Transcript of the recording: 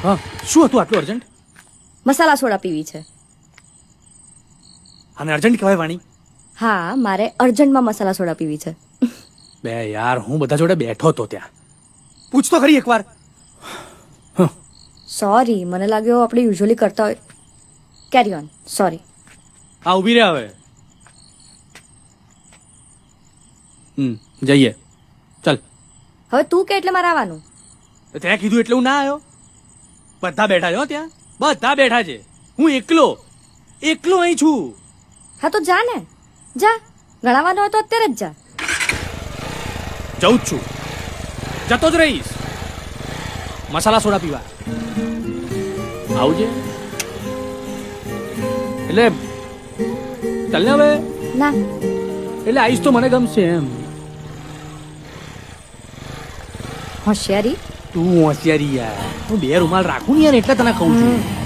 હા, શું હતું આટલું અર્જન્ટ? મસાલા સોડા પીવી છે. અને અર્જન્ટ કહેવાય વાણી? હા, મારે અર્જન્ટમાં મસાલા સોડા પીવી છે. બે યાર, હું બધા જોડે બેઠો તો ત્યાં. પૂછ તો ખરી એકવાર. સોરી, મને લાગ્યો આપણે યુઝ્યુઅલી કરતા હોય. કેરી ઓન. સોરી. હા, ઊભી રહે હવે. જઈએ. ચાલ. હવે તું કે એટલે મારે આવવાનું. ત્યાં કીધું એટલે હું ના આવ્યો. બધા બેઠા છે હો ત્યાં. બધા બેઠા છે. હું એકલો અહીં છું. હા તો જા ને, જા. ગણાવવાનો હોય તો અત્યારે જ જા. જઉં જ છું. જતો જ રહીશ. મસાલા સોડા પીવા આવજે. એટલે ચાલ ને હવે. ના. એટલે આવીશ તો મને ગમશે એમ. હોશિયારી. તું હોશિયારી યાર. હું બે રૂમાલ રાખું ને યાર, એટલે તને કહું છું.